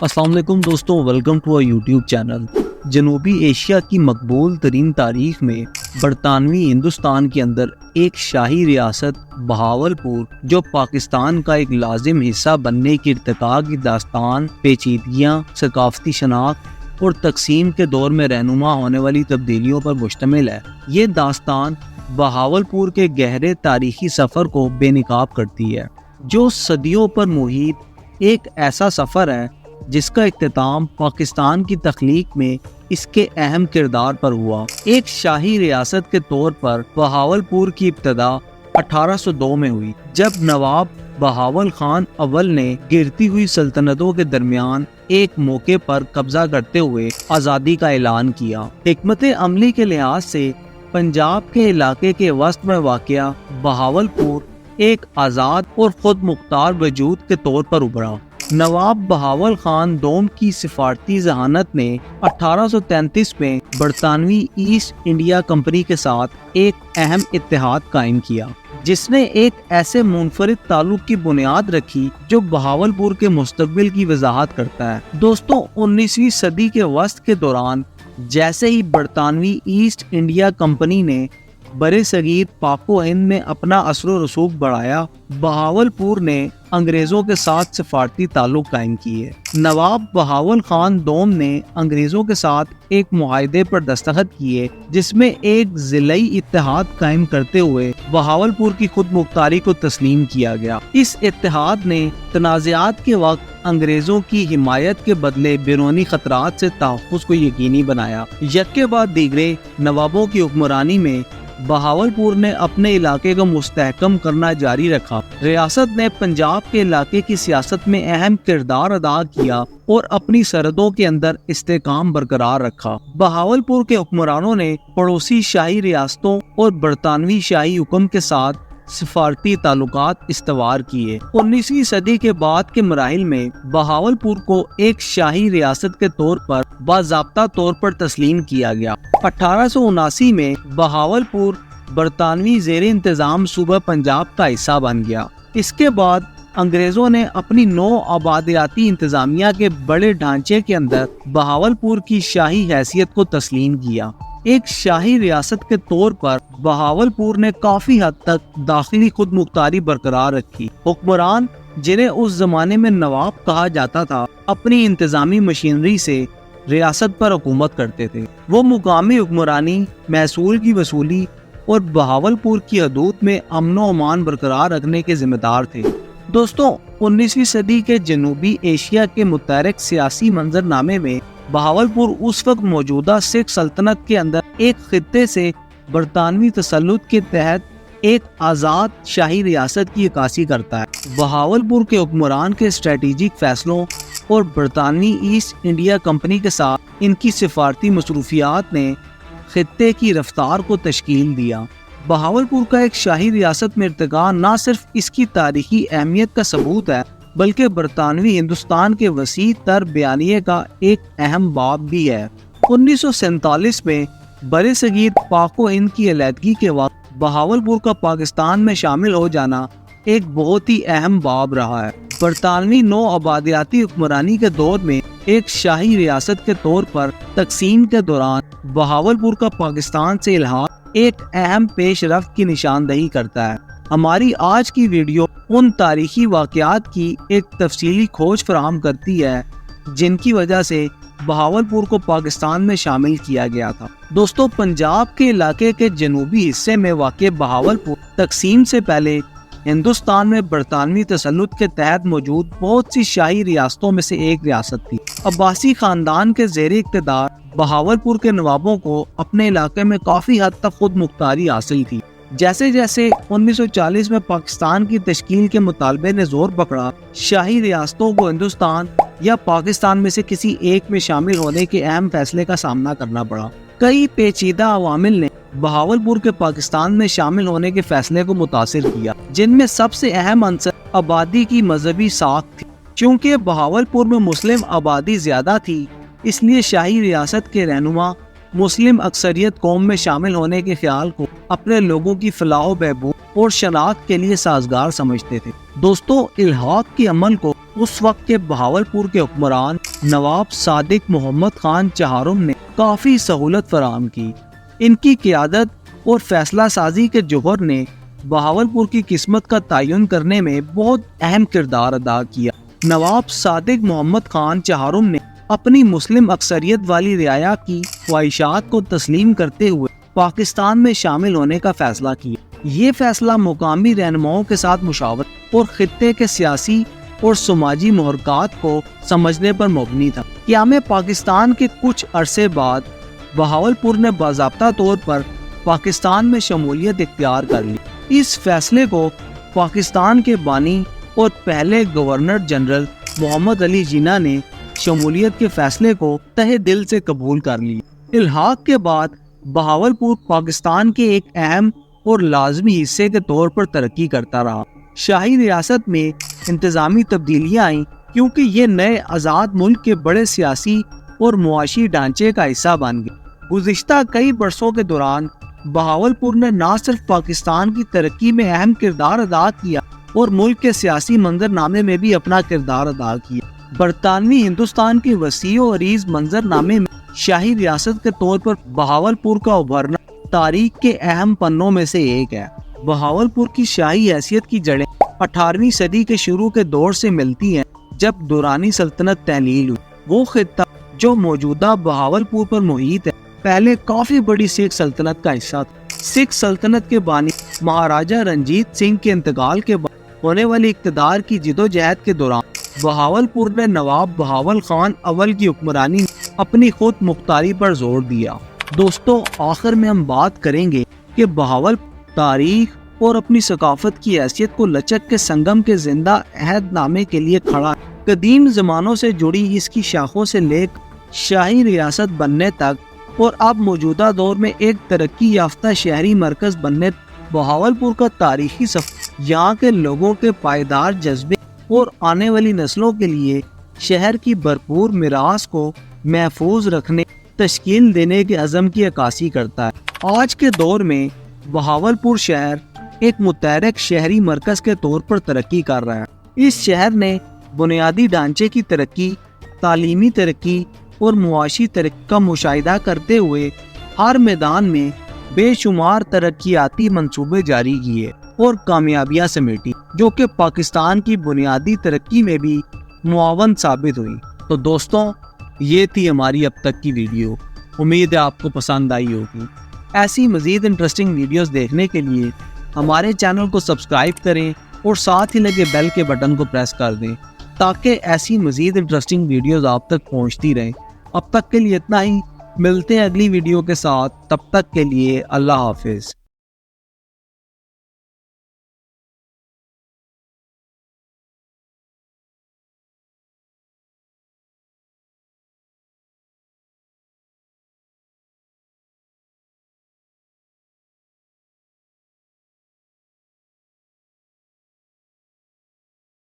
السلام علیکم دوستوں، welcome to our YouTube channel. جنوبی ایشیا کی مقبول ترین تاریخ میں برطانوی ہندوستان کے اندر ایک شاہی ریاست بہاولپور جو پاکستان کا ایک لازم حصہ بننے کی ارتقاء کی داستان، پیچیدگیاں، ثقافتی شناخت اور تقسیم کے دور میں رہنما ہونے والی تبدیلیوں پر مشتمل ہے۔ یہ داستان بہاولپور کے گہرے تاریخی سفر کو بے نقاب کرتی ہے، جو صدیوں پر محیط ایک ایسا سفر ہے جس کا اختتام پاکستان کی تخلیق میں اس کے اہم کردار پر ہوا۔ ایک شاہی ریاست کے طور پر بہاولپور کی ابتدا 1802 میں ہوئی، جب نواب بہاول خان اول نے گرتی ہوئی سلطنتوں کے درمیان ایک موقع پر قبضہ کرتے ہوئے آزادی کا اعلان کیا۔ حکمت عملی کے لحاظ سے پنجاب کے علاقے کے وسط میں واقع بہاولپور ایک آزاد اور خود مختار وجود کے طور پر ابھرا۔ نواب بہاول خان دوم کی سفارتی ذہانت نے 1833 میں برطانوی ایسٹ انڈیا کمپنی کے ساتھ ایک اہم اتحاد قائم کیا، جس نے ایک ایسے منفرد تعلق کی بنیاد رکھی جو بہاولپور کے مستقبل کی وضاحت کرتا ہے۔ دوستوں، 19ویں صدی کے وسط کے دوران جیسے ہی برطانوی ایسٹ انڈیا کمپنی نے برِ صغیر پاک و ہند میں اپنا اثر و رسوخ بڑھایا، بہاولپور نے انگریزوں کے ساتھ سفارتی تعلق قائم کیے۔ نواب بہاول خان دوم نے انگریزوں کے ساتھ ایک معاہدے پر دستخط کیے، جس میں ایک ضلعی اتحاد قائم کرتے ہوئے بہاولپور کی خود مختاری کو تسلیم کیا گیا۔ اس اتحاد نے تنازعات کے وقت انگریزوں کی حمایت کے بدلے بیرونی خطرات سے تحفظ کو یقینی بنایا۔ یکے بعد دیگرے نوابوں کی حکمرانی میں بہاولپور نے اپنے علاقے کو مستحکم کرنا جاری رکھا۔ ریاست نے پنجاب کے علاقے کی سیاست میں اہم کردار ادا کیا اور اپنی سرحدوں کے اندر استحکام برقرار رکھا۔ بہاولپور کے حکمرانوں نے پڑوسی شاہی ریاستوں اور برطانوی شاہی حکم کے ساتھ سفارتی تعلقات استوار کیے۔ 19ویں صدی کے بعد کے مراحل میں بہاولپور کو ایک شاہی ریاست کے طور پر باضابطہ طور پر تسلیم کیا گیا۔ 1879 میں بہاولپور برطانوی زیر انتظام صوبہ پنجاب کا حصہ بن گیا۔ اس کے بعد انگریزوں نے اپنی نو آبادیاتی انتظامیہ کے بڑے ڈھانچے کے اندر بہاولپور کی شاہی حیثیت کو تسلیم کیا۔ ایک شاہی ریاست کے طور پر بہاولپور نے کافی حد تک داخلی خود مختاری برقرار رکھی۔ حکمران، جنہیں اس زمانے میں نواب کہا جاتا تھا، اپنی انتظامی مشینری سے ریاست پر حکومت کرتے تھے۔ وہ مقامی حکمرانی، محصول کی وصولی اور بہاولپور کی حدود میں امن و امان برقرار رکھنے کے ذمہ دار تھے۔ دوستوں، 19ویں صدی کے جنوبی ایشیا کے متحرک سیاسی منظرنامے میں بہاولپور اس وقت موجودہ سکھ سلطنت کے اندر ایک خطے سے برطانوی تسلط کے تحت ایک آزاد شاہی ریاست کی عکاسی کرتا ہے۔ بہاولپور کے حکمران کے اسٹریٹجک فیصلوں اور برطانوی ایسٹ انڈیا کمپنی کے ساتھ ان کی سفارتی مصروفیات نے خطے کی رفتار کو تشکیل دیا۔ بہاولپور کا ایک شاہی ریاست میں ارتقاء نہ صرف اس کی تاریخی اہمیت کا ثبوت ہے، بلکہ برطانوی ہندوستان کے وسیع تر بیانیے کا ایک اہم باب بھی ہے۔ 1947 میں برِ صغیر پاک و ہند کی علیحدگی کے وقت بہاولپور کا پاکستان میں شامل ہو جانا ایک بہت ہی اہم باب رہا ہے۔ برطانوی نو آبادیاتی حکمرانی کے دور میں ایک شاہی ریاست کے طور پر تقسیم کے دوران بہاولپور کا پاکستان سے الحاق ایک اہم پیش رفت کی نشاندہی کرتا ہے۔ ہماری آج کی ویڈیو ان تاریخی واقعات کی ایک تفصیلی کھوج فراہم کرتی ہے جن کی وجہ سے بہاولپور کو پاکستان میں شامل کیا گیا تھا۔ دوستو، پنجاب کے علاقے کے جنوبی حصے میں واقع بہاولپور تقسیم سے پہلے ہندوستان میں برطانوی تسلط کے تحت موجود بہت سی شاہی ریاستوں میں سے ایک ریاست تھی۔ عباسی خاندان کے زیر اقتدار بہاولپور کے نوابوں کو اپنے علاقے میں کافی حد تک خود مختاری حاصل تھی۔ جیسے جیسے 1940 میں پاکستان کی تشکیل کے مطالبے نے زور پکڑا، شاہی ریاستوں کو ہندوستان یا پاکستان میں سے کسی ایک میں شامل ہونے کے اہم فیصلے کا سامنا کرنا پڑا۔ کئی پیچیدہ عوامل نے بہاولپور کے پاکستان میں شامل ہونے کے فیصلے کو متاثر کیا، جن میں سب سے اہم عنصر آبادی کی مذہبی ساخت تھی۔ چونکہ بہاولپور میں مسلم آبادی زیادہ تھی، اس لیے شاہی ریاست کے رہنما مسلم اکثریت قوم میں شامل ہونے کے خیال کو اپنے لوگوں کی فلاح و بہبود اور شناخت کے لیے سازگار سمجھتے تھے۔ دوستو، الحاق کے عمل کو اس وقت کے بہاولپور کے حکمران نواب صادق محمد خان چہارم نے کافی سہولت فراہم کی۔ ان کی قیادت اور فیصلہ سازی کے جوہر نے بہاولپور کی قسمت کا تعین کرنے میں بہت اہم کردار ادا کیا۔ نواب صادق محمد خان چہارم نے اپنی مسلم اکثریت والی رعایا کی خواہشات کو تسلیم کرتے ہوئے پاکستان میں شامل ہونے کا فیصلہ کیا۔ یہ فیصلہ مقامی رہنماؤں کے ساتھ مشاورت اور خطے کے سیاسی اور سماجی محرکات کو سمجھنے پر مبنی تھا۔ قیام پاکستان کے کچھ عرصے بعد بہاولپور نے باضابطہ طور پر پاکستان میں شمولیت اختیار کر لی۔ اس فیصلے کو پاکستان کے بانی اور پہلے گورنر جنرل محمد علی جناح نے شمولیت کے فیصلے کو تہہ دل سے قبول کر لی۔ الحاق کے بعد بہاولپور پاکستان کے ایک اہم اور لازمی حصے کے طور پر ترقی کرتا رہا۔ شاہی ریاست میں انتظامی تبدیلیاں آئیں کیونکہ یہ نئے آزاد ملک کے بڑے سیاسی اور معاشی ڈھانچے کا حصہ بن گئے۔ گزشتہ کئی برسوں کے دوران بہاولپور نے نہ صرف پاکستان کی ترقی میں اہم کردار ادا کیا اور ملک کے سیاسی منظرنامے میں بھی اپنا کردار ادا کیا۔ برطانوی ہندوستان کے وسیع و عریض منظرنامے میں شاہی ریاست کے طور پر بہاولپور کا ابھرنا تاریخ کے اہم پنوں میں سے ایک ہے۔ بہاولپور کی شاہی حیثیت کی جڑیں 18ویں صدی کے شروع کے دور سے ملتی ہیں، جب دورانی سلطنت تحلیل ہوئی۔ وہ خطہ جو موجودہ بہاولپور پر محیط ہے پہلے کافی بڑی سکھ سلطنت کا حصہ تھا۔ سکھ سلطنت کے بانی مہاراجہ رنجیت سنگھ کے انتقال کے بعد ہونے والی اقتدار کی جدوجہد کے دوران بہاولپور نے نواب بہاول خان اول کی حکمرانی میں اپنی خود مختاری پر زور دیا۔ دوستو، آخر میں ہم بات کریں گے کہ بہاولپور تاریخ اور اپنی ثقافت کی حیثیت کو لچک کے سنگم کے زندہ عہد نامے کے لیے کھڑا ہے۔ قدیم زمانوں سے جڑی اس کی شاخوں سے لے کر شاہی ریاست بننے تک اور اب موجودہ دور میں ایک ترقی یافتہ شہری مرکز بننے بہاولپور کا تاریخی سفر یہاں کے لوگوں کے پائیدار جذبے اور آنے والی نسلوں کے لیے شہر کی بھرپور میراث کو محفوظ رکھنے تشکیل دینے کے عزم کی عکاسی کرتا ہے۔ آج کے دور میں بہاولپور شہر ایک متحرک شہری مرکز کے طور پر ترقی کر رہا ہے۔ اس شہر نے بنیادی ڈھانچے کی ترقی، تعلیمی ترقی اور معاشی ترقی کا مشاہدہ کرتے ہوئے ہر میدان میں بے شمار ترقیاتی منصوبے جاری کیے اور کامیابیاں سمیٹی، جو کہ پاکستان کی بنیادی ترقی میں بھی معاون ثابت ہوئی۔ تو دوستوں، یہ تھی ہماری اب تک کی ویڈیو۔ امید ہے آپ کو پسند آئی ہوگی۔ ایسی مزید انٹرسٹنگ ویڈیوز دیکھنے کے لیے ہمارے چینل کو سبسکرائب کریں اور ساتھ ہی لگے بیل کے بٹن کو پریس کر دیں تاکہ ایسی مزید انٹرسٹنگ ویڈیوز آپ تک پہنچتی رہیں۔ اب تک کے لیے اتنا ہی، ملتے ہیں اگلی ویڈیو کے ساتھ، تب تک کے لیے اللہ حافظ۔